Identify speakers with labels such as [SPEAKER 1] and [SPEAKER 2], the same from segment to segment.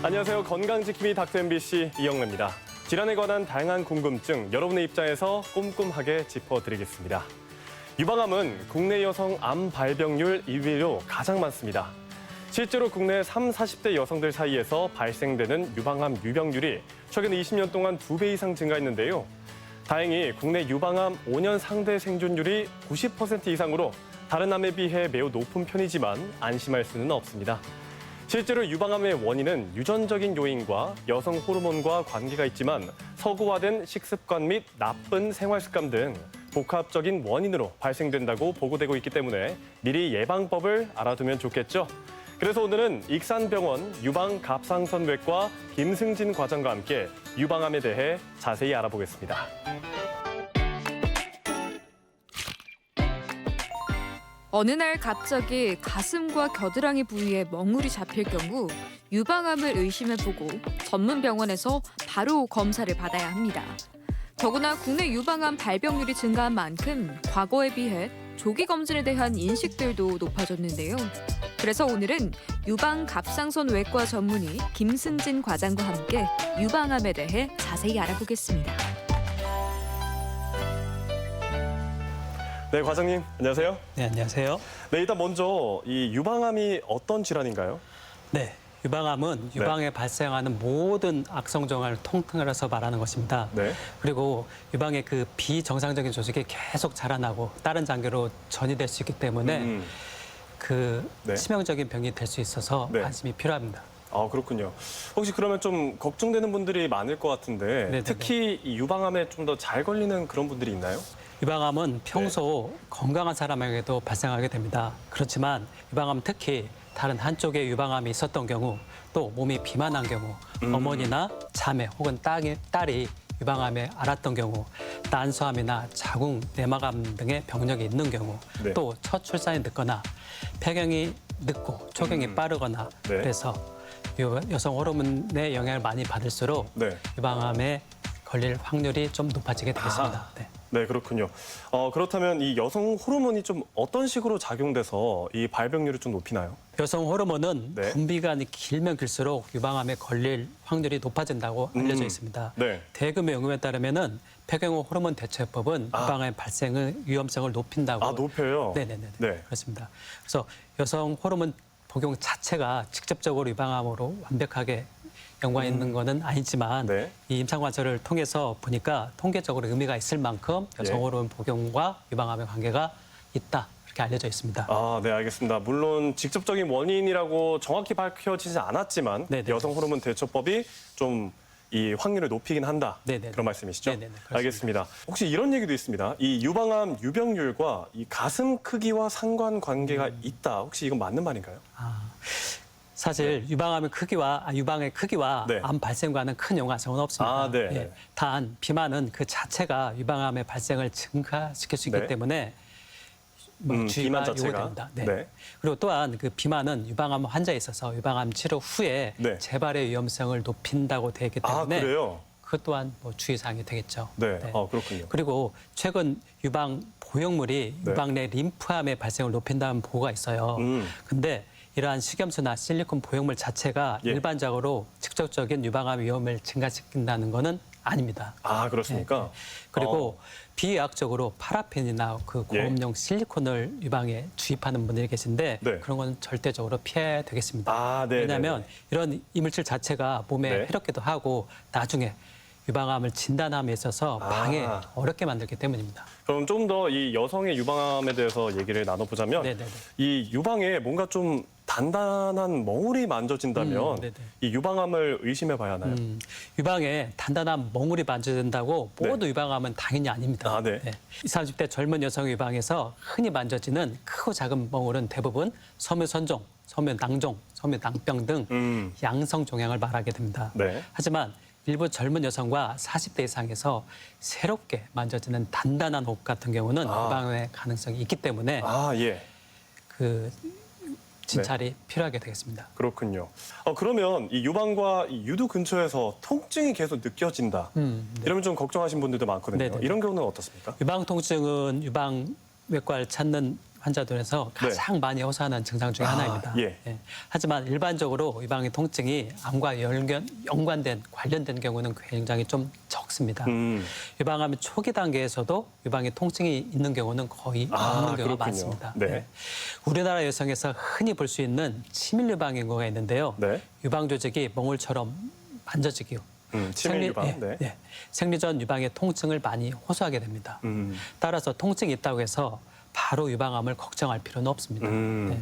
[SPEAKER 1] 안녕하세요. 건강지킴이 닥터 MBC 이영래입니다. 질환에 관한 다양한 궁금증 여러분의 입장에서 꼼꼼하게 짚어드리겠습니다. 유방암은 국내 여성 암 발병률 1위로 가장 많습니다. 실제로 국내 30, 40대 여성들 사이에서 발생되는 유방암 유병률이 최근 20년 동안 2배 이상 증가했는데요. 다행히 국내 유방암 5년 상대 생존율이 90% 이상으로 다른 암에 비해 매우 높은 편이지만 안심할 수는 없습니다. 실제로 유방암의 원인은 유전적인 요인과 여성 호르몬과 관계가 있지만 서구화된 식습관 및 나쁜 생활 습관 등 복합적인 원인으로 발생된다고 보고되고 있기 때문에 미리 예방법을 알아두면 좋겠죠. 그래서 오늘은 익산병원 유방갑상선외과 김승진 과장과 함께 유방암에 대해 자세히 알아보겠습니다.
[SPEAKER 2] 어느 날 갑자기 가슴과 겨드랑이 부위에 멍울이 잡힐 경우 유방암을 의심해보고 전문 병원에서 바로 검사를 받아야 합니다. 더구나 국내 유방암 발병률이 증가한 만큼 과거에 비해 조기 검진에 대한 인식들도 높아졌는데요. 그래서 오늘은 유방갑상선외과 전문의 김승진 과장과 함께 유방암에 대해 자세히 알아보겠습니다.
[SPEAKER 1] 네, 과장님, 안녕하세요.
[SPEAKER 3] 네, 안녕하세요.
[SPEAKER 1] 네, 일단 먼저 이 유방암이 어떤 질환인가요?
[SPEAKER 3] 네, 유방암은 유방에 발생하는 모든 악성 종양을 통틀어서 말하는 것입니다.
[SPEAKER 1] 네.
[SPEAKER 3] 그리고 유방의 그 비정상적인 조직이 계속 자라나고 다른 장기로 전이될 수 있기 때문에
[SPEAKER 1] 네.
[SPEAKER 3] 치명적인 병이 될 수 있어서
[SPEAKER 1] 네.
[SPEAKER 3] 관심이 필요합니다.
[SPEAKER 1] 아, 그렇군요. 혹시 그러면 좀 걱정되는 분들이 많을 것 같은데
[SPEAKER 3] 네네네.
[SPEAKER 1] 특히 이 유방암에 좀 더 잘 걸리는 그런 분들이 있나요?
[SPEAKER 3] 유방암은 평소 건강한 사람에게도 발생하게 됩니다. 그렇지만 유방암 특히 다른 한쪽에 유방암이 있었던 경우 또 몸이 비만한 경우 어머니나 자매 혹은 딸이 유방암에 앓았던 경우 난소암이나 자궁 내막암 등의 병력이 있는 경우
[SPEAKER 1] 네.
[SPEAKER 3] 또 첫 출산이 늦거나 폐경이 늦고 초경이 빠르거나
[SPEAKER 1] 네.
[SPEAKER 3] 그래서 여성 호르몬의 영향을 많이 받을수록
[SPEAKER 1] 네.
[SPEAKER 3] 유방암에 걸릴 확률이 좀 높아지게 되겠습니다.
[SPEAKER 1] 아하.
[SPEAKER 3] 네.
[SPEAKER 1] 네, 그렇군요. 그렇다면 이 여성 호르몬이 좀 어떤 식으로 작용돼서 이 발병률을 좀 높이나요?
[SPEAKER 3] 여성 호르몬은
[SPEAKER 1] 네.
[SPEAKER 3] 분비기간이 길면 길수록 유방암에 걸릴 확률이 높아진다고 알려져 있습니다.
[SPEAKER 1] 네.
[SPEAKER 3] 대금의 연구에 따르면은 폐경후 호르몬 대처요법은 유방암 발생의 위험성을 높인다고.
[SPEAKER 1] 아, 높여요?
[SPEAKER 3] 네네네.
[SPEAKER 1] 네.
[SPEAKER 3] 그렇습니다. 그래서 여성 호르몬 복용 자체가 직접적으로 유방암으로 완벽하게 연관이 있는 거는 아니지만
[SPEAKER 1] 네.
[SPEAKER 3] 이 임상 관찰을 통해서 보니까 통계적으로 의미가 있을 만큼 여성
[SPEAKER 1] 예.
[SPEAKER 3] 호르몬 복용과 유방암의 관계가 있다 이렇게 알려져 있습니다.
[SPEAKER 1] 아, 네, 알겠습니다. 물론 직접적인 원인이라고 정확히 밝혀지지 않았지만
[SPEAKER 3] 네네.
[SPEAKER 1] 여성 호르몬 대처법이 좀 이 확률을 높이긴 한다.
[SPEAKER 3] 네네네.
[SPEAKER 1] 그런 말씀이시죠?
[SPEAKER 3] 네네네, 그렇습니다.
[SPEAKER 1] 알겠습니다. 혹시 이런 얘기도 있습니다. 이 유방암 유병률과 이 가슴 크기와 상관관계가 있다. 혹시 이건 맞는 말인가요?
[SPEAKER 3] 사실 유방암의 크기와
[SPEAKER 1] 네.
[SPEAKER 3] 암 발생과는 큰 연관성은 없습니다.
[SPEAKER 1] 아, 네.
[SPEAKER 3] 단 비만은 그 자체가 유방암의 발생을 증가시킬 수 있기
[SPEAKER 1] 네.
[SPEAKER 3] 때문에
[SPEAKER 1] 비만
[SPEAKER 3] 주의가
[SPEAKER 1] 자체가?
[SPEAKER 3] 요구됩니다. 네.
[SPEAKER 1] 네.
[SPEAKER 3] 그리고 또한 그 비만은 유방암 환자에 있어서 유방암 치료 후에
[SPEAKER 1] 네.
[SPEAKER 3] 재발의 위험성을 높인다고 되어 있기
[SPEAKER 1] 아,
[SPEAKER 3] 때문에
[SPEAKER 1] 그래요?
[SPEAKER 3] 그것 또한 주의사항이 되겠죠.
[SPEAKER 1] 네. 그렇군요.
[SPEAKER 3] 그리고 최근 유방 보형물이
[SPEAKER 1] 네.
[SPEAKER 3] 유방 내 림프암의 발생을 높인다는 보고가 있어요. 근데 이러한 식염수나 실리콘 보형물 자체가
[SPEAKER 1] 예.
[SPEAKER 3] 일반적으로 직접적인 유방암 위험을 증가시킨다는 것은 아닙니다.
[SPEAKER 1] 아, 그렇습니까?
[SPEAKER 3] 그리고 비의학적으로 파라펜이나 그 고음용 실리콘을 유방에 주입하는 분들이 계신데
[SPEAKER 1] 네.
[SPEAKER 3] 그런 건 절대적으로 피해야 되겠습니다.
[SPEAKER 1] 아, 네.
[SPEAKER 3] 왜냐하면 이런 이물질 자체가 몸에
[SPEAKER 1] 네.
[SPEAKER 3] 해롭기도 하고 나중에 유방암을 진단함에 있어서 방해 어렵게 만들기 때문입니다.
[SPEAKER 1] 그럼 좀 더 이 여성의 유방암에 대해서 얘기를 나눠보자면
[SPEAKER 3] 네네네.
[SPEAKER 1] 이 유방에 뭔가 좀 단단한 멍울이 만져진다면
[SPEAKER 3] 네네.
[SPEAKER 1] 이 유방암을 의심해 봐야 하나요?
[SPEAKER 3] 유방에 단단한 멍울이 만져진다고
[SPEAKER 1] 네.
[SPEAKER 3] 모두 유방암은 당연히 아닙니다.
[SPEAKER 1] 아, 네.
[SPEAKER 3] 20, 30대 젊은 여성 유방에서 흔히 만져지는 크고 작은 멍울은 대부분 섬유선종, 섬유낭종, 섬유낭병 등 양성 종양을 말하게 됩니다.
[SPEAKER 1] 네.
[SPEAKER 3] 하지만 일부 젊은 여성과 40대 이상에서 새롭게 만져지는 단단한 혹 같은 경우는 유방암의 가능성이 있기 때문에
[SPEAKER 1] 아, 예.
[SPEAKER 3] 그 진찰이 필요하게 되겠습니다.
[SPEAKER 1] 그렇군요. 그러면 이 유방과 이 유두 근처에서 통증이 계속 느껴진다. 이러면 좀 걱정하신 분들도 많거든요.
[SPEAKER 3] 네네.
[SPEAKER 1] 이런 경우는 어떻습니까?
[SPEAKER 3] 유방 통증은 유방 외과를 찾는 환자들에서 가장 많이 호소하는 증상 중에 하나입니다.
[SPEAKER 1] 예.
[SPEAKER 3] 예. 하지만 일반적으로 유방의 통증이 암과 연관된 관련된 경우는 굉장히 좀 적습니다. 유방암 초기 단계에서도 유방의 통증이 있는 경우는 거의 없는 경우가
[SPEAKER 1] 그렇군요.
[SPEAKER 3] 많습니다.
[SPEAKER 1] 네.
[SPEAKER 3] 예. 우리나라 여성에서 흔히 볼 수 있는 치밀 유방 인구가 있는데요.
[SPEAKER 1] 네.
[SPEAKER 3] 유방 조직이 멍울처럼 만져지기요.
[SPEAKER 1] 치밀 유방. 네.
[SPEAKER 3] 생리 전 유방의 통증을 많이 호소하게 됩니다. 따라서 통증이 있다고 해서 바로 유방암을 걱정할 필요는 없습니다. 네.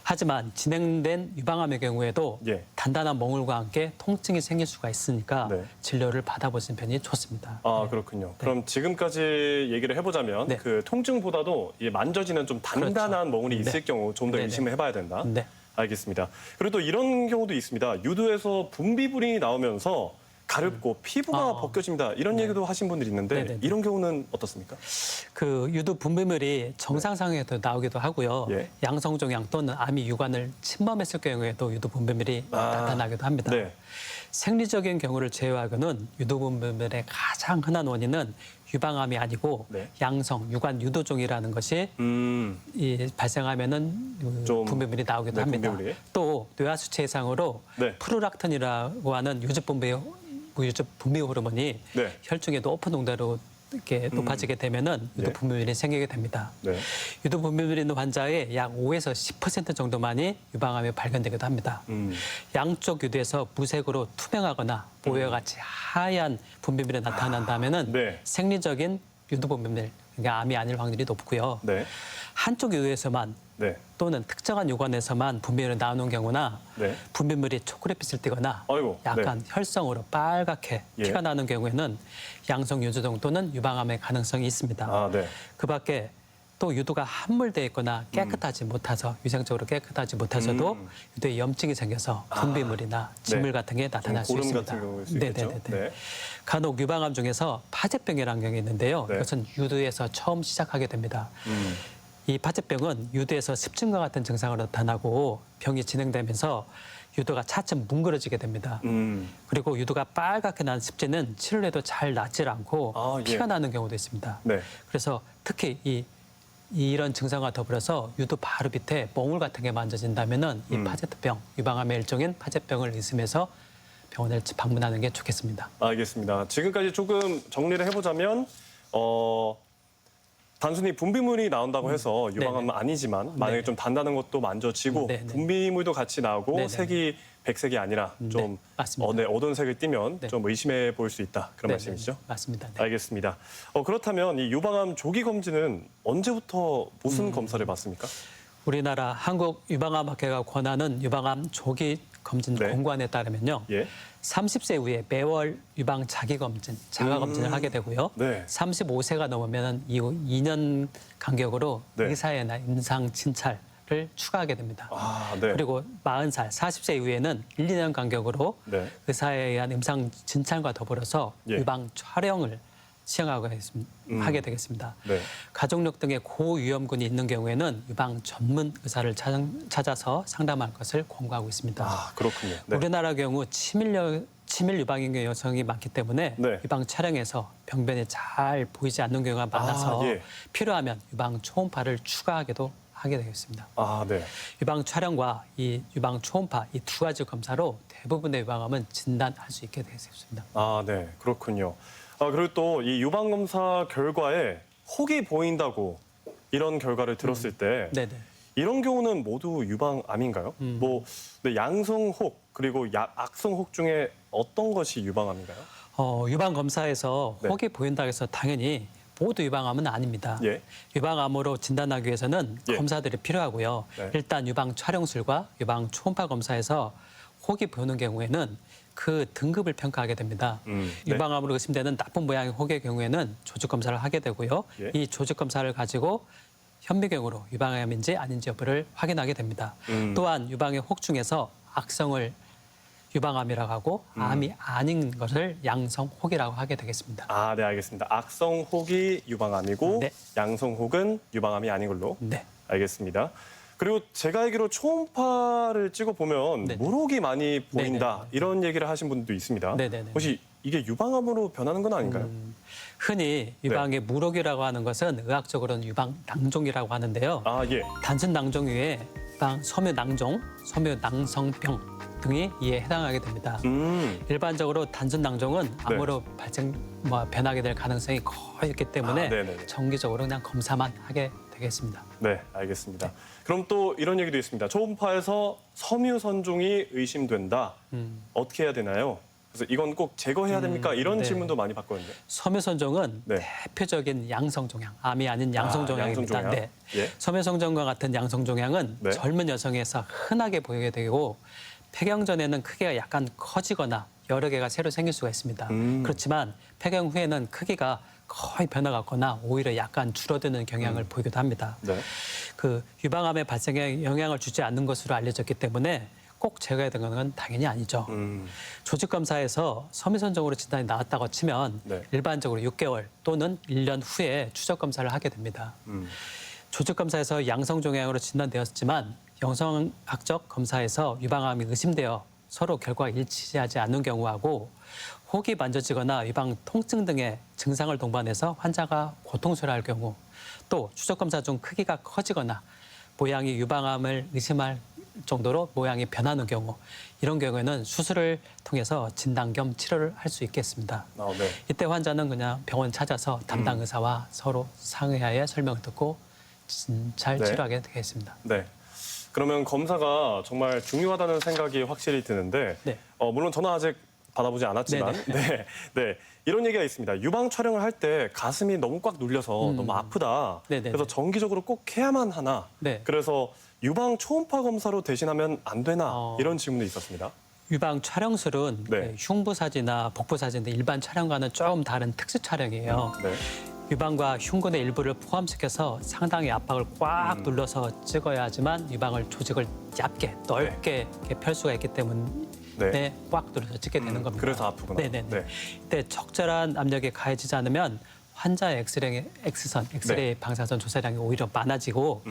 [SPEAKER 3] 하지만 진행된 유방암의 경우에도
[SPEAKER 1] 예.
[SPEAKER 3] 단단한 멍울과 함께 통증이 생길 수가 있으니까
[SPEAKER 1] 네.
[SPEAKER 3] 진료를 받아보시는 편이 좋습니다.
[SPEAKER 1] 아, 그렇군요. 그럼 지금까지 얘기를 해보자면
[SPEAKER 3] 네.
[SPEAKER 1] 그 통증보다도 이 만져지는 좀 단단한 멍울이 있을
[SPEAKER 3] 네.
[SPEAKER 1] 경우 좀 더
[SPEAKER 3] 네네.
[SPEAKER 1] 의심을 해봐야 된다.
[SPEAKER 3] 네.
[SPEAKER 1] 알겠습니다. 그리고 또 이런 경우도 있습니다. 유두에서 분비물이 나오면서 가렵고 피부가 벗겨집니다. 이런 얘기도 하신 분들이 있는데
[SPEAKER 3] 네네네.
[SPEAKER 1] 이런 경우는 어떻습니까?
[SPEAKER 3] 그 유두 분비물이 정상 상황에도 나오기도 하고요.
[SPEAKER 1] 예.
[SPEAKER 3] 양성종양 또는 암이 유관을 침범했을 경우에도 유두 분비물이 나타나기도 합니다.
[SPEAKER 1] 네.
[SPEAKER 3] 생리적인 경우를 제외하고는 유두 분비물의 가장 흔한 원인은 유방암이 아니고
[SPEAKER 1] 네.
[SPEAKER 3] 양성 유관 유도종이라는 것이 발생하면은
[SPEAKER 1] 좀,
[SPEAKER 3] 분비물이 나오기도
[SPEAKER 1] 네,
[SPEAKER 3] 합니다.
[SPEAKER 1] 분비물이.
[SPEAKER 3] 또 뇌하수치 이상으로
[SPEAKER 1] 네.
[SPEAKER 3] 프로락틴이라고 하는 유즙 분비 호르몬이
[SPEAKER 1] 네.
[SPEAKER 3] 혈중에 높은 농도로 이렇게 높아지게 되면은 유두
[SPEAKER 1] 네.
[SPEAKER 3] 분비물이 생기게 됩니다.
[SPEAKER 1] 네.
[SPEAKER 3] 유두 분비물이 있는 환자의 약 5에서 10% 정도만이 유방암이 발견되기도 합니다. 양쪽 유두에서 무색으로 투명하거나 모유와 같이 하얀 분비물이 나타난다면은
[SPEAKER 1] 네.
[SPEAKER 3] 생리적인 유두 분비물, 그러니까 암이 아닐 확률이 높고요.
[SPEAKER 1] 네.
[SPEAKER 3] 한쪽 유두에서만
[SPEAKER 1] 네.
[SPEAKER 3] 또는 특정한 유관에서만 분비물이 나오는 경우나
[SPEAKER 1] 네.
[SPEAKER 3] 분비물이 초콜릿빛을 띠거나
[SPEAKER 1] 아이고,
[SPEAKER 3] 약간 혈성으로 빨갛게
[SPEAKER 1] 예.
[SPEAKER 3] 피가 나는 경우에는 양성 유두종 또는 유방암의 가능성이 있습니다.
[SPEAKER 1] 아, 네.
[SPEAKER 3] 그밖에 또 유두가 함몰되어 있거나 깨끗하지 못해서 위생적으로 깨끗하지 못해서도 유두에 염증이 생겨서 분비물이나 진물
[SPEAKER 1] 네.
[SPEAKER 3] 같은 게 나타날 수
[SPEAKER 1] 고름
[SPEAKER 3] 있습니다.
[SPEAKER 1] 같은 경우일 수 있겠죠.
[SPEAKER 3] 네네네.
[SPEAKER 1] 네.
[SPEAKER 3] 간혹 유방암 중에서 파제병이라는 경우가 있는데요.
[SPEAKER 1] 네.
[SPEAKER 3] 이것은 유두에서 처음 시작하게 됩니다. 이 파제병은 유두에서 습진과 같은 증상으로 나타나고 병이 진행되면서 유두가 차츰 뭉그러지게 됩니다. 그리고 유두가 빨갛게 난 습진은 치료해도 잘 낫질 않고
[SPEAKER 1] 아, 예.
[SPEAKER 3] 피가 나는 경우도 있습니다.
[SPEAKER 1] 네.
[SPEAKER 3] 그래서 특히 이런 증상과 더불어서 유두 바로 밑에 멍울 같은 게 만져진다면은 이 파제트병, 유방암의 일종인 파제병을 의심해서 병원을 방문하는 게 좋겠습니다.
[SPEAKER 1] 알겠습니다. 지금까지 조금 정리를 해보자면 단순히 분비물이 나온다고 해서 유방암은
[SPEAKER 3] 네네.
[SPEAKER 1] 아니지만 만약에
[SPEAKER 3] 네네.
[SPEAKER 1] 좀 단단한 것도 만져지고
[SPEAKER 3] 네네.
[SPEAKER 1] 분비물도 같이 나오고
[SPEAKER 3] 네네.
[SPEAKER 1] 색이 백색이 아니라 좀
[SPEAKER 3] 맞습니다.
[SPEAKER 1] 어두운 색을 띠면
[SPEAKER 3] 네.
[SPEAKER 1] 좀 의심해 볼 수 있다. 그런
[SPEAKER 3] 네네.
[SPEAKER 1] 말씀이시죠?
[SPEAKER 3] 맞습니다. 네.
[SPEAKER 1] 알겠습니다. 그렇다면 이 유방암 조기 검진은 언제부터 무슨 검사를 받습니까?
[SPEAKER 3] 우리나라 한국 유방암학회가 권하는 유방암 조기 검진
[SPEAKER 1] 네.
[SPEAKER 3] 공고안에 따르면요.
[SPEAKER 1] 예.
[SPEAKER 3] 30세 이후에 매월 유방 자기 검진, 자가 검진을 하게 되고요.
[SPEAKER 1] 네.
[SPEAKER 3] 35세가 넘으면 이후 2년 간격으로
[SPEAKER 1] 네.
[SPEAKER 3] 의사회나 임상 진찰을 추가하게 됩니다.
[SPEAKER 1] 아, 네.
[SPEAKER 3] 그리고 40살, 40세 이후에는 1, 2년 간격으로
[SPEAKER 1] 네.
[SPEAKER 3] 의사에 의한 임상 진찰과 더불어서
[SPEAKER 1] 예.
[SPEAKER 3] 유방 촬영을 하게 되겠습니다.
[SPEAKER 1] 네.
[SPEAKER 3] 가족력 등의 고위험군이 있는 경우에는 유방 전문 의사를 찾아서 상담할 것을 권고하고 있습니다.
[SPEAKER 1] 아, 그렇군요. 네.
[SPEAKER 3] 우리나라 경우 치밀 유방인 여성이 많기 때문에
[SPEAKER 1] 네.
[SPEAKER 3] 유방 촬영에서 병변이 잘 보이지 않는 경우가 많아서
[SPEAKER 1] 예.
[SPEAKER 3] 필요하면 유방 초음파를 추가하게도 하게 되겠습니다.
[SPEAKER 1] 아, 네.
[SPEAKER 3] 유방 촬영과 이 유방 초음파 이 두 가지 검사로 대부분의 유방암은 진단할 수 있게 되겠습니다.
[SPEAKER 1] 아, 네. 그렇군요. 그리고 또 이 유방 검사 결과에 혹이 보인다고 이런 결과를 들었을 때
[SPEAKER 3] 네네.
[SPEAKER 1] 이런 경우는 모두 유방암인가요? 네, 양성혹 그리고 악성혹 중에 어떤 것이 유방암인가요?
[SPEAKER 3] 유방 검사에서
[SPEAKER 1] 네.
[SPEAKER 3] 혹이 보인다고 해서 당연히 모두 유방암은 아닙니다.
[SPEAKER 1] 예.
[SPEAKER 3] 유방암으로 진단하기 위해서는
[SPEAKER 1] 예.
[SPEAKER 3] 검사들이 필요하고요.
[SPEAKER 1] 네.
[SPEAKER 3] 일단 유방 촬영술과 유방 초음파 검사에서 혹이 보이는 경우에는 그 등급을 평가하게 됩니다.
[SPEAKER 1] 네.
[SPEAKER 3] 유방암으로 의심되는 나쁜 모양의 혹의 경우에는 조직 검사를 하게 되고요.
[SPEAKER 1] 예.
[SPEAKER 3] 이 조직 검사를 가지고 현미경으로 유방암인지 아닌지 여부를 확인하게 됩니다. 또한 유방의 혹 중에서 악성을 유방암이라고 하고 암이 아닌 것을 양성혹이라고 하게 되겠습니다.
[SPEAKER 1] 아, 네, 알겠습니다. 악성혹이 유방암이고
[SPEAKER 3] 네.
[SPEAKER 1] 양성혹은 유방암이 아닌 걸로
[SPEAKER 3] 네.
[SPEAKER 1] 알겠습니다. 그리고 제가 알기로 초음파를 찍어보면
[SPEAKER 3] 네네.
[SPEAKER 1] 물혹이 많이 보인다
[SPEAKER 3] 네네.
[SPEAKER 1] 이런 얘기를 하신 분도 있습니다.
[SPEAKER 3] 네네네.
[SPEAKER 1] 혹시 이게 유방암으로 변하는 건 아닌가요?
[SPEAKER 3] 흔히 유방의 무록이라고 하는 것은 의학적으로는 유방 낭종이라고 하는데요.
[SPEAKER 1] 아, 예.
[SPEAKER 3] 단순 낭종 외에 유방 섬유 낭종, 섬유 낭성병 등이 이에 해당하게 됩니다. 일반적으로 단순 낭종은 암으로 변하게 될 가능성이 거의 있기 때문에
[SPEAKER 1] 네네네.
[SPEAKER 3] 정기적으로 그냥 검사만 하게 되겠습니다.
[SPEAKER 1] 네, 알겠습니다. 그럼 또 이런 얘기도 있습니다. 초음파에서 섬유 선종이 의심된다. 어떻게 해야 되나요? 그래서 이건 꼭 제거해야 됩니까? 이런
[SPEAKER 3] 네.
[SPEAKER 1] 질문도 많이 받거든요.
[SPEAKER 3] 섬유선종은
[SPEAKER 1] 네.
[SPEAKER 3] 대표적인 양성종양, 암이 아닌 양성종양입니다.
[SPEAKER 1] 양성종양.
[SPEAKER 3] 네.
[SPEAKER 1] 예.
[SPEAKER 3] 섬유선종과 같은 양성종양은
[SPEAKER 1] 네.
[SPEAKER 3] 젊은 여성에서 흔하게 보이게 되고 폐경 전에는 크기가 약간 커지거나 여러 개가 새로 생길 수가 있습니다. 그렇지만 폐경 후에는 크기가 거의 변화가 없거나 오히려 약간 줄어드는 경향을 보이기도 합니다.
[SPEAKER 1] 네.
[SPEAKER 3] 그 유방암의 발생에 영향을 주지 않는 것으로 알려졌기 때문에 꼭 제거해야 되는 건 당연히 아니죠. 조직 검사에서 섬유선종으로 진단이 나왔다고 치면
[SPEAKER 1] 네.
[SPEAKER 3] 일반적으로 6개월 또는 1년 후에 추적 검사를 하게 됩니다. 조직 검사에서 양성종양으로 진단되었지만 영성학적 검사에서 유방암이 의심되어 서로 결과가 일치하지 않는 경우하고 혹이 만져지거나 유방 통증 등의 증상을 동반해서 환자가 고통스러워할 경우 또 추적 검사 중 크기가 커지거나 모양이 유방암을 의심할 정도로 모양이 변하는 경우 이런 경우에는 수술을 통해서 진단 겸 치료를 할 수 있겠습니다.
[SPEAKER 1] 네.
[SPEAKER 3] 이때 환자는 그냥 병원 찾아서 담당 의사와 서로 상의하에 설명을 듣고 잘
[SPEAKER 1] 네.
[SPEAKER 3] 치료하게 되겠습니다.
[SPEAKER 1] 네. 그러면 검사가 정말 중요하다는 생각이 확실히 드는데,
[SPEAKER 3] 네.
[SPEAKER 1] 물론 저는 아직 받아보지 않았지만, 네. 이런 얘기가 있습니다. 유방 촬영을 할 때 가슴이 너무 꽉 눌려서 너무 아프다.
[SPEAKER 3] 네네네.
[SPEAKER 1] 그래서 정기적으로 꼭 해야만 하나.
[SPEAKER 3] 네.
[SPEAKER 1] 그래서 유방 초음파 검사로 대신하면 안 되나 이런 질문도 있었습니다.
[SPEAKER 3] 유방 촬영술은
[SPEAKER 1] 네.
[SPEAKER 3] 흉부 사진이나 복부 사진 등 일반 촬영과는 조금 다른 특수 촬영이에요.
[SPEAKER 1] 네.
[SPEAKER 3] 유방과 흉근의 일부를 포함시켜서 상당히 압박을 꽉 눌러서 찍어야 하지만 유방을 조직을 얇게 넓게 이렇게 펼 수가 있기 때문에
[SPEAKER 1] 네.
[SPEAKER 3] 꽉 눌러서 찍게 되는 겁니다.
[SPEAKER 1] 그래서 아프구나.
[SPEAKER 3] 네네.
[SPEAKER 1] 네.
[SPEAKER 3] 이때 적절한 압력이 가해지지 않으면 환자의 엑스레이 방사선 조사량이 오히려 많아지고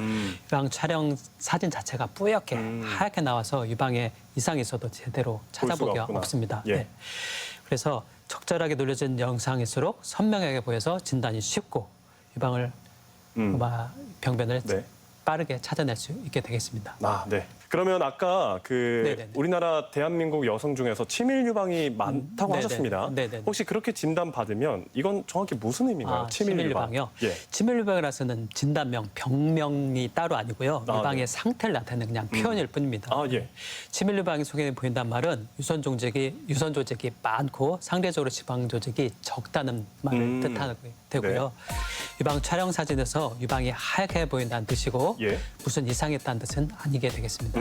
[SPEAKER 3] 유방 촬영 사진 자체가 뿌옇게 하얗게 나와서 유방에 이상이 있어도 제대로 찾아보기가
[SPEAKER 1] 없구나.
[SPEAKER 3] 없습니다.
[SPEAKER 1] 예.
[SPEAKER 3] 네. 그래서 적절하게 눌려진 영상일수록 선명하게 보여서 진단이 쉽고 유방을 병변을
[SPEAKER 1] 네.
[SPEAKER 3] 빠르게 찾아낼 수 있게 되겠습니다.
[SPEAKER 1] 네. 그러면 아까
[SPEAKER 3] 네네네.
[SPEAKER 1] 우리나라 대한민국 여성 중에서 치밀 유방이 많다고
[SPEAKER 3] 네네.
[SPEAKER 1] 하셨습니다.
[SPEAKER 3] 네네네.
[SPEAKER 1] 혹시 그렇게 진단 받으면 이건 정확히 무슨 의미인가요?
[SPEAKER 3] 치밀 유방이요.
[SPEAKER 1] 예.
[SPEAKER 3] 치밀 유방이라서는 진단명, 병명이 따로 아니고요. 유방의 상태를 나타내는 그냥 표현일 뿐입니다.
[SPEAKER 1] 예.
[SPEAKER 3] 치밀 유방이 소견이 보인단 말은 유선 조직이 많고 상대적으로 지방 조직이 적다는 말을 뜻하는 되고요. 유방 촬영 사진에서 유방이 하얗게 보인다는 뜻이고
[SPEAKER 1] 예.
[SPEAKER 3] 무슨 이상이 있다는 뜻은 아니게 되겠습니다.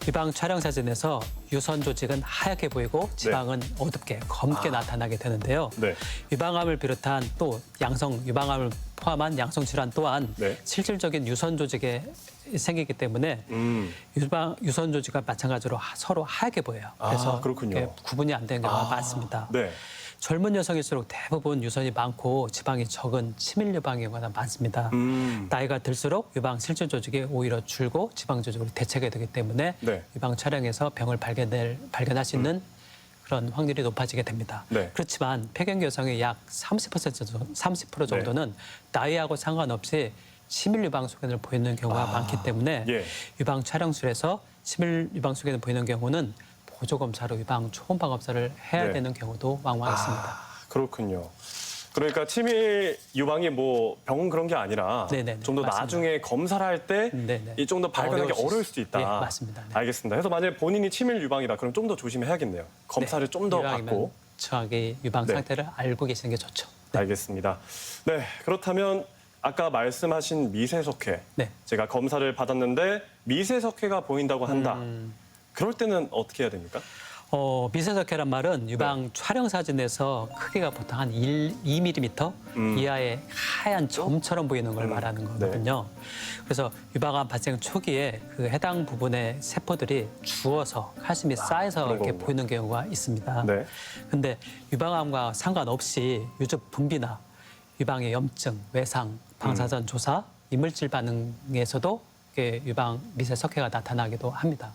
[SPEAKER 3] 유방 촬영 사진에서 유선 조직은 하얗게 보이고 지방은 어둡게 검게 나타나게 되는데요.
[SPEAKER 1] 네.
[SPEAKER 3] 유방암을 비롯한 또 유방암을 포함한 양성 질환 또한
[SPEAKER 1] 네.
[SPEAKER 3] 실질적인 유선 조직에 생기기 때문에 유선 조직과 마찬가지로 서로 하얗게 보여요. 그래서
[SPEAKER 1] 그렇군요.
[SPEAKER 3] 이게 구분이 안 되는 경우가 많습니다.
[SPEAKER 1] 네.
[SPEAKER 3] 젊은 여성일수록 대부분 유선이 많고 지방이 적은 치밀 유방의 경우가 많습니다. 나이가 들수록 유방 실질 조직이 오히려 줄고 지방 조직으로 대체가 되기 때문에
[SPEAKER 1] 네.
[SPEAKER 3] 유방 촬영에서 병을 발견할 수 있는 그런 확률이 높아지게 됩니다.
[SPEAKER 1] 네.
[SPEAKER 3] 그렇지만 폐경 여성의 약 30% 정도는 나이하고 상관없이 치밀 유방 소견을 보이는 경우가 많기 때문에
[SPEAKER 1] 예.
[SPEAKER 3] 유방 촬영술에서 치밀 유방 소견을 보이는 경우는 보조 검사로 유방 초음파 검사를 해야
[SPEAKER 1] 네.
[SPEAKER 3] 되는 경우도 왕왕 있습니다.
[SPEAKER 1] 그렇군요. 그러니까 치밀 유방이 병 그런 게 아니라
[SPEAKER 3] 네네네,
[SPEAKER 1] 좀 더
[SPEAKER 3] 맞습니다.
[SPEAKER 1] 나중에 검사를 할 때
[SPEAKER 3] 네네.
[SPEAKER 1] 이 좀 더 발견하기 어려울 수도 있다.
[SPEAKER 3] 예, 맞습니다. 네.
[SPEAKER 1] 알겠습니다. 그래서 만약에 본인이 치밀 유방이다, 그럼 좀 더 조심해야겠네요. 검사를 좀 더
[SPEAKER 3] 유방이면
[SPEAKER 1] 받고.
[SPEAKER 3] 정확히 유방
[SPEAKER 1] 네.
[SPEAKER 3] 상태를 알고 계시는 게 좋죠.
[SPEAKER 1] 알겠습니다. 네, 그렇다면 아까 말씀하신 미세석회.
[SPEAKER 3] 네.
[SPEAKER 1] 제가 검사를 받았는데 미세석회가 보인다고 한다. 그럴 때는 어떻게 해야 됩니까?
[SPEAKER 3] 미세석회란 말은 유방 촬영 사진에서 크기가 보통 한 2mm 이하의 하얀 점처럼 보이는 걸 말하는 거거든요. 그래서 유방암 발생 초기에 그 해당 부분의 세포들이 주어서 칼슘이 쌓여서
[SPEAKER 1] 그런
[SPEAKER 3] 이렇게
[SPEAKER 1] 거군요.
[SPEAKER 3] 보이는 경우가 있습니다.
[SPEAKER 1] 네.
[SPEAKER 3] 근데 유방암과 상관없이 유즙 분비나 유방의 염증, 외상, 방사선 조사, 이물질 반응에서도 유방 미세 석회가 나타나기도 합니다.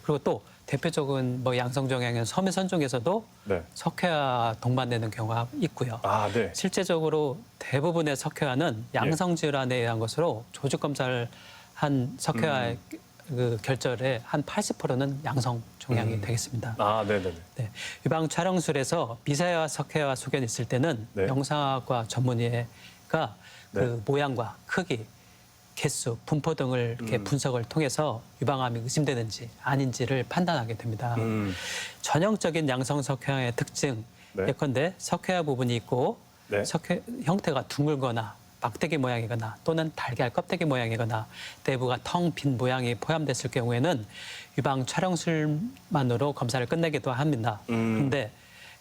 [SPEAKER 3] 그리고 또 대표적인 뭐 양성종양인 섬유선 중에서도
[SPEAKER 1] 네.
[SPEAKER 3] 석회화 동반되는 경우가 있고요.
[SPEAKER 1] 아, 네.
[SPEAKER 3] 실제적으로 대부분의 석회화는 양성 질환에 의한 것으로 조직 검사를 한 석회화의 그 결절의 한 80%는 양성 종양이 되겠습니다.
[SPEAKER 1] 아, 네네네.
[SPEAKER 3] 네, 유방 촬영술에서 미세화 석회화 소견이 있을 때는
[SPEAKER 1] 네.
[SPEAKER 3] 영상학과 전문의가
[SPEAKER 1] 네.
[SPEAKER 3] 그 모양과 크기, 개수, 분포 등을 이렇게 분석을 통해서 유방암이 의심되는지 아닌지를 판단하게 됩니다. 전형적인 양성 석회화의 특징,
[SPEAKER 1] 네.
[SPEAKER 3] 예컨대 석회화 부분이 있고
[SPEAKER 1] 네.
[SPEAKER 3] 석회 형태가 둥글거나 막대기 모양이거나 또는 달걀 껍데기 모양이거나 내부가 텅 빈 모양이 포함됐을 경우에는 유방 촬영술만으로 검사를 끝내기도 합니다. 그런데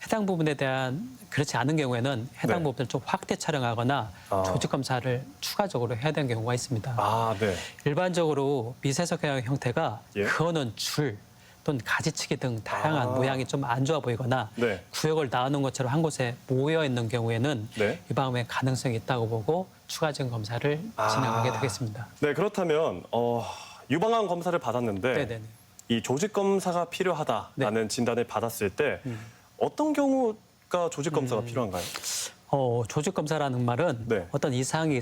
[SPEAKER 3] 해당 부분에 대한 그렇지 않은 경우에는 해당
[SPEAKER 1] 네.
[SPEAKER 3] 부분을 좀 확대 촬영하거나
[SPEAKER 1] 아.
[SPEAKER 3] 조직 검사를 추가적으로 해야 되는 경우가 있습니다.
[SPEAKER 1] 아, 네.
[SPEAKER 3] 일반적으로 미세석회화 형태가
[SPEAKER 1] 예.
[SPEAKER 3] 그어놓은 줄 또는 가지치기 등 다양한
[SPEAKER 1] 아.
[SPEAKER 3] 모양이 좀 안 좋아 보이거나
[SPEAKER 1] 네.
[SPEAKER 3] 구역을 나누는 것처럼 한 곳에 모여 있는 경우에는
[SPEAKER 1] 네.
[SPEAKER 3] 유방암의 가능성이 있다고 보고 추가적인 검사를 진행하게 되겠습니다.
[SPEAKER 1] 네, 그렇다면 유방암 검사를 받았는데
[SPEAKER 3] 네네네.
[SPEAKER 1] 이 조직 검사가 필요하다라는 진단을 받았을 때 어떤 경우가 조직 검사가 필요한가요?
[SPEAKER 3] 조직 검사라는 말은
[SPEAKER 1] 네.
[SPEAKER 3] 어떤 이상이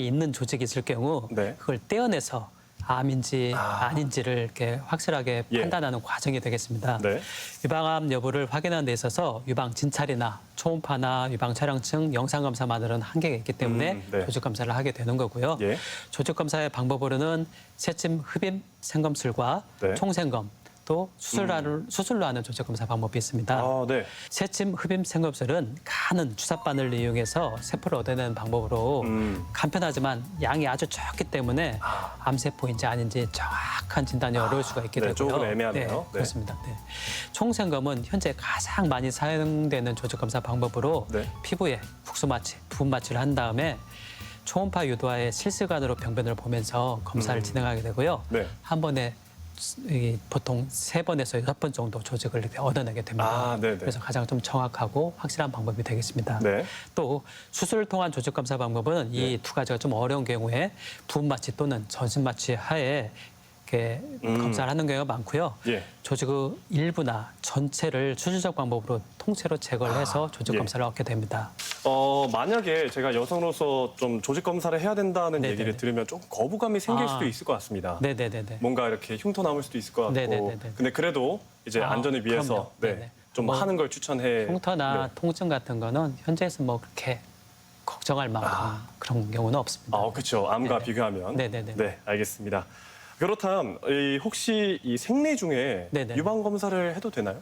[SPEAKER 3] 있는 조직이 있을 경우
[SPEAKER 1] 네.
[SPEAKER 3] 그걸 떼어내서 암인지 아닌지를 이렇게 확실하게
[SPEAKER 1] 예.
[SPEAKER 3] 판단하는 과정이 되겠습니다.
[SPEAKER 1] 네.
[SPEAKER 3] 유방암 여부를 확인하는 데 있어서 유방 진찰이나 초음파나 유방 촬영증 영상 검사만으로는 한계가 있기 때문에
[SPEAKER 1] 네.
[SPEAKER 3] 조직 검사를 하게 되는 거고요.
[SPEAKER 1] 예.
[SPEAKER 3] 조직 검사의 방법으로는 새침 흡입 생검술과
[SPEAKER 1] 네.
[SPEAKER 3] 총생검 또 수술로 하는 조직 검사 방법이 있습니다.
[SPEAKER 1] 아, 네.
[SPEAKER 3] 새침 흡입 생검술은 가는 주사바늘을 이용해서 세포를 얻어내는 방법으로 간편하지만 양이 아주 적기 때문에 암세포인지 아닌지 정확한 진단이 어려울 수가 있게
[SPEAKER 1] 네,
[SPEAKER 3] 되고요.
[SPEAKER 1] 조금 애매하네요.
[SPEAKER 3] 네,
[SPEAKER 1] 네.
[SPEAKER 3] 그렇습니다. 네. 총생검은 현재 가장 많이 사용되는 조직 검사 방법으로
[SPEAKER 1] 네.
[SPEAKER 3] 피부에 국수 마취, 부분 마취를 한 다음에 초음파 유도화의 실시간으로 병변을 보면서 검사를 진행하게 되고요.
[SPEAKER 1] 네.
[SPEAKER 3] 한 번에 보통 3번에서 6번 정도 조직을 이렇게 얻어내게 됩니다.
[SPEAKER 1] 아, 네네.
[SPEAKER 3] 그래서 가장 좀 정확하고 확실한 방법이 되겠습니다.
[SPEAKER 1] 네.
[SPEAKER 3] 또 수술을 통한 조직 검사 방법은 이 두 가지가 좀 어려운 경우에 부분 마취 또는 전신 마취 하에 이렇게 검사를 하는 경우가 많고요.
[SPEAKER 1] 예.
[SPEAKER 3] 조직의 일부나 전체를 수술적 방법으로 통째로 제거를 해서 조직
[SPEAKER 1] 예.
[SPEAKER 3] 검사를 얻게 됩니다.
[SPEAKER 1] 만약에 제가 여성으로서 좀 조직 검사를 해야 된다는
[SPEAKER 3] 네네네.
[SPEAKER 1] 얘기를 들으면 좀 거부감이 생길
[SPEAKER 3] 아.
[SPEAKER 1] 수도 있을 것 같습니다.
[SPEAKER 3] 네네네네.
[SPEAKER 1] 뭔가 이렇게 흉터 남을 수도 있을 것 같고.
[SPEAKER 3] 네네네네.
[SPEAKER 1] 근데 그래도 이제
[SPEAKER 3] 아,
[SPEAKER 1] 안전을 위해서
[SPEAKER 3] 그럼요.
[SPEAKER 1] 네,
[SPEAKER 3] 네네.
[SPEAKER 1] 좀
[SPEAKER 3] 뭐
[SPEAKER 1] 하는 걸 추천해.
[SPEAKER 3] 흉터나
[SPEAKER 1] 네.
[SPEAKER 3] 통증 같은 거는 현재에서 뭐 그렇게 걱정할 만큼 그런 경우는 없습니다.
[SPEAKER 1] 그렇죠. 암과
[SPEAKER 3] 네네.
[SPEAKER 1] 비교하면.
[SPEAKER 3] 네네네.
[SPEAKER 1] 네, 알겠습니다. 그렇다면 혹시 이 생리 중에
[SPEAKER 3] 네네.
[SPEAKER 1] 유방 검사를 해도 되나요?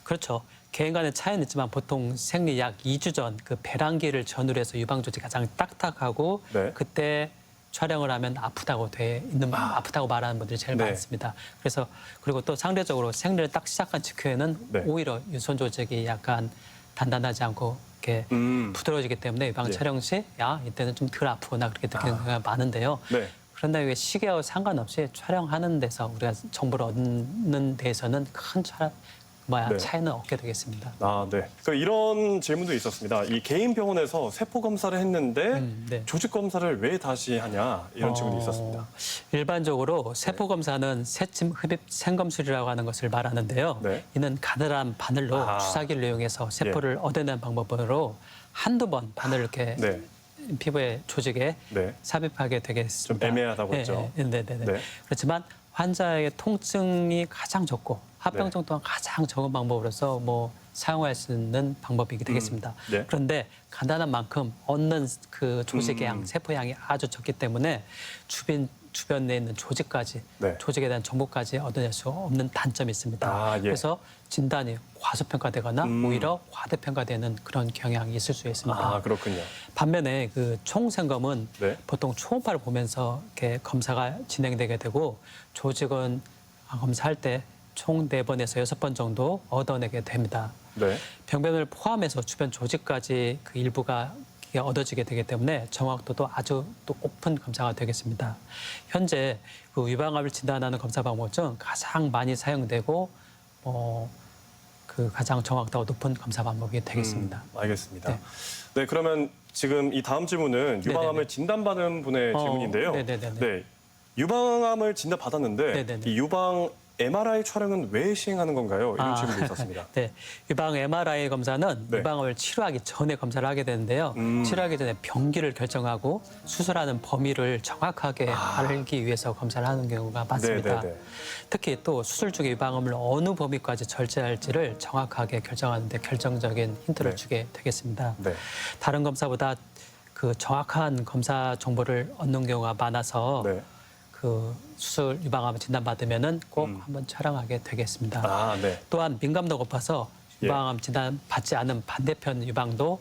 [SPEAKER 3] 그렇죠. 개인 간의 차이는 있지만 보통 생리 약 2주 전 그 배란기를 전후로 해서 유방 조직이 가장 딱딱하고
[SPEAKER 1] 네.
[SPEAKER 3] 그때 촬영을 하면 아프다고 말하는 분들이 제일
[SPEAKER 1] 네.
[SPEAKER 3] 많습니다. 그래서 그리고 또 상대적으로 생리를 딱 시작한 직후에는
[SPEAKER 1] 네.
[SPEAKER 3] 오히려 유선 조직이 약간 단단하지 않고 이렇게 부드러워지기 때문에 유방
[SPEAKER 1] 예.
[SPEAKER 3] 촬영 시 이때는 좀 덜 아프거나 그렇게 느끼는 경우가 많은데요.
[SPEAKER 1] 네.
[SPEAKER 3] 그런데 이게 시기와 상관없이 촬영하는 데서 우리가 정보를 얻는 데에서는 큰
[SPEAKER 1] 네.
[SPEAKER 3] 차이는 없게 되겠습니다.
[SPEAKER 1] 아, 네. 그 이런 질문도 있었습니다. 이 개인 병원에서 세포 검사를 했는데
[SPEAKER 3] 네.
[SPEAKER 1] 조직 검사를 왜 다시 하냐 이런 질문이 있었습니다.
[SPEAKER 3] 일반적으로 세포 검사는 새침 흡입 생검술이라고 하는 것을 말하는데요.
[SPEAKER 1] 네.
[SPEAKER 3] 이는 가늘한 바늘로 주사기를 이용해서 세포를 얻어내는 방법으로 한두 번 바늘을 이렇게
[SPEAKER 1] 네.
[SPEAKER 3] 피부의 조직에
[SPEAKER 1] 네.
[SPEAKER 3] sab입하게 되겠습니다.
[SPEAKER 1] 좀 애매하다고 했죠.
[SPEAKER 3] 네네네.
[SPEAKER 1] 네.
[SPEAKER 3] 그렇지만 환자에게 통증이 가장 적고 합병증 또한 가장 적은 방법으로서 사용할 수 있는 방법이 되겠습니다.
[SPEAKER 1] 네.
[SPEAKER 3] 그런데 간단한 만큼 얻는 그 조직의 양, 세포 양이 아주 적기 때문에 주변에 있는 조직까지,
[SPEAKER 1] 네.
[SPEAKER 3] 조직에 대한 정보까지 얻어낼 수 없는 단점이 있습니다.
[SPEAKER 1] 아, 예.
[SPEAKER 3] 그래서 진단이 과소평가되거나 오히려 과대평가되는 그런 경향이 있을 수 있습니다.
[SPEAKER 1] 아, 그렇군요.
[SPEAKER 3] 반면에 그 총생검은
[SPEAKER 1] 네.
[SPEAKER 3] 보통 초음파를 보면서 이렇게 검사가 진행되게 되고 조직은 검사할 때 총 4번에서 6번 정도 얻어내게 됩니다.
[SPEAKER 1] 네.
[SPEAKER 3] 병변을 포함해서 주변 조직까지 그 일부가 얻어지게 되기 때문에 정확도도 아주 또 높은 검사가 되겠습니다. 현재 그 유방암을 진단하는 검사 방법 중 가장 많이 사용되고 그 가장 정확도가 높은 검사 방법이 되겠습니다.
[SPEAKER 1] 알겠습니다.
[SPEAKER 3] 네.
[SPEAKER 1] 네, 그러면 지금 이 다음 질문은 유방암을
[SPEAKER 3] 네네네.
[SPEAKER 1] 진단받은 분의 질문인데요.
[SPEAKER 3] 네네네.
[SPEAKER 1] 네, 유방암을 진단받았는데
[SPEAKER 3] 네네네.
[SPEAKER 1] 이 유방 MRI 촬영은 왜 시행하는 건가요? 이런
[SPEAKER 3] 아,
[SPEAKER 1] 질문도 있었습니다.
[SPEAKER 3] 네, 유방 MRI 검사는
[SPEAKER 1] 네.
[SPEAKER 3] 유방암을 치료하기 전에 검사를 하게 되는데요. 치료하기 전에 병기를 결정하고 수술하는 범위를 정확하게 알기 위해서 검사를 하는 경우가 많습니다.
[SPEAKER 1] 네네네.
[SPEAKER 3] 특히 또 수술 중에 유방암을 어느 범위까지 절제할지를 정확하게 결정하는 데 결정적인 힌트를
[SPEAKER 1] 네.
[SPEAKER 3] 주게 되겠습니다.
[SPEAKER 1] 네.
[SPEAKER 3] 다른 검사보다 그 정확한 검사 정보를 얻는 경우가 많아서
[SPEAKER 1] 네.
[SPEAKER 3] 그 수술 유방암을 진단받으면은 꼭 한번 촬영하게 되겠습니다.
[SPEAKER 1] 아, 네.
[SPEAKER 3] 또한 민감도가 높아서
[SPEAKER 1] 예.
[SPEAKER 3] 유방암 진단 받지 않은 반대편 유방도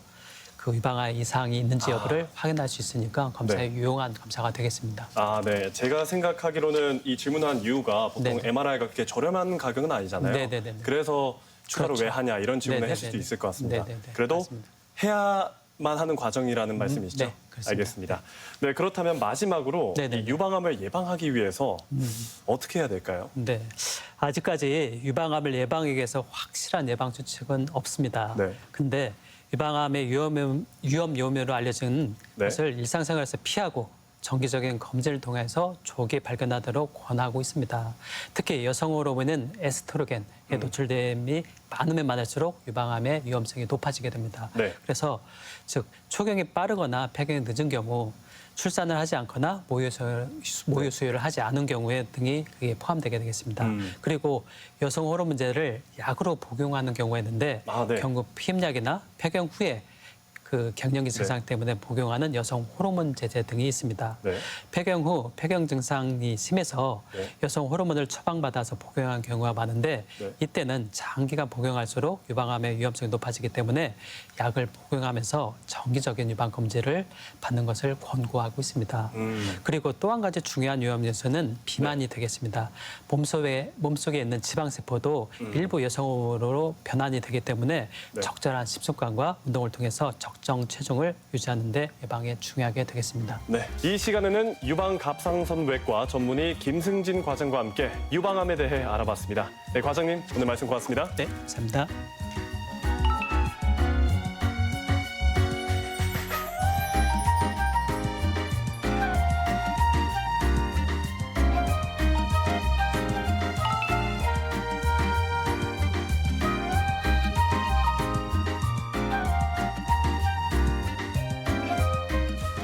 [SPEAKER 3] 그 유방암 이상이 있는지 여부를 확인할 수 있으니까 검사에
[SPEAKER 1] 네.
[SPEAKER 3] 유용한 검사가 되겠습니다.
[SPEAKER 1] 아, 네. 제가 생각하기로는 이 질문한 이유가 보통
[SPEAKER 3] 네네.
[SPEAKER 1] MRI가 그렇게 저렴한 가격은 아니잖아요.
[SPEAKER 3] 네네네네.
[SPEAKER 1] 그래서 추가로
[SPEAKER 3] 그렇죠.
[SPEAKER 1] 왜 하냐 이런 질문을
[SPEAKER 3] 네네네네.
[SPEAKER 1] 하실 수도 있을 것 같습니다.
[SPEAKER 3] 네네네.
[SPEAKER 1] 그래도
[SPEAKER 3] 맞습니다.
[SPEAKER 1] 해야만 하는 과정이라는 말씀이시죠?
[SPEAKER 3] 네, 그렇습니다.
[SPEAKER 1] 알겠습니다. 네, 그렇다면 마지막으로
[SPEAKER 3] 네네네.
[SPEAKER 1] 이 유방암을 예방하기 위해서 어떻게 해야 될까요?
[SPEAKER 3] 네, 아직까지 유방암을 예방하기 위해서 확실한 예방 수칙은 없습니다.
[SPEAKER 1] 네.
[SPEAKER 3] 근데 유방암의 위험 요소로 알려진
[SPEAKER 1] 네.
[SPEAKER 3] 것을 일상생활에서 피하고 정기적인 검진을 통해서 조기 발견하도록 권하고 있습니다. 특히 여성 호르몬인 에스트로겐에 노출됨이 많으면 많을수록 유방암의 위험성이 높아지게 됩니다.
[SPEAKER 1] 네.
[SPEAKER 3] 그래서 즉 초경이 빠르거나 폐경이 늦은 경우 출산을 하지 않거나 모유 수유를 하지 않은 경우에 등이 그게 포함되게 되겠습니다. 그리고 여성 호르몬제를 약으로 복용하는 경우가 있는데
[SPEAKER 1] 아, 네.
[SPEAKER 3] 경구 피임약이나 폐경 후에 그 갱년기 증상 때문에 복용하는 여성 호르몬 제제 등이 있습니다.
[SPEAKER 1] 네.
[SPEAKER 3] 폐경 후 폐경 증상이 심해서
[SPEAKER 1] 네.
[SPEAKER 3] 여성 호르몬을 처방받아서 복용한 경우가 많은데
[SPEAKER 1] 네.
[SPEAKER 3] 이때는 장기간 복용할수록 유방암의 위험성이 높아지기 때문에 약을 복용하면서 정기적인 유방 검진을 받는 것을 권고하고 있습니다. 그리고 또 한 가지 중요한 위험 요소는 비만이 되겠습니다. 몸속에 있는 지방세포도 일부 여성으로 변환이 되기 때문에
[SPEAKER 1] 네.
[SPEAKER 3] 적절한 식습관과 운동을 통해서 적정 체중을 유지하는 데 예방에 중요하게 되겠습니다.
[SPEAKER 1] 네, 이 시간에는 유방갑상선외과 전문의 김승진 과장과 함께 유방암에 대해 알아봤습니다. 네, 과장님 오늘 말씀 고맙습니다.
[SPEAKER 3] 네, 감사합니다.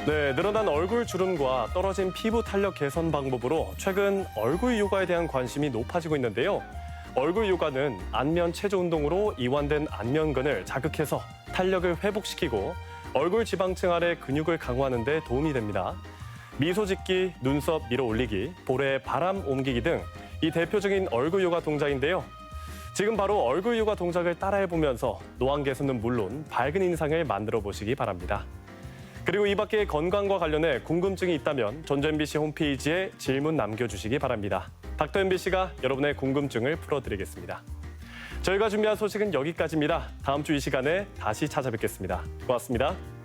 [SPEAKER 1] 네, 늘어난 얼굴 주름과 떨어진 피부 탄력 개선 방법으로 최근 얼굴 요가에 대한 관심이 높아지고 있는데요. 얼굴 요가는 안면 체조 운동으로 이완된 안면근을 자극해서 탄력을 회복시키고 얼굴 지방층 아래 근육을 강화하는 데 도움이 됩니다. 미소 짓기, 눈썹 밀어 올리기, 볼에 바람 옮기기 등 이 대표적인 얼굴 요가 동작인데요. 지금 바로 얼굴 요가 동작을 따라해보면서 노안 개선은 물론 밝은 인상을 만들어 보시기 바랍니다. 그리고 이 밖에 건강과 관련해 궁금증이 있다면 전주 MBC 홈페이지에 질문 남겨주시기 바랍니다. 닥터 MBC가 여러분의 궁금증을 풀어드리겠습니다. 저희가 준비한 소식은 여기까지입니다. 다음 주 이 시간에 다시 찾아뵙겠습니다. 고맙습니다.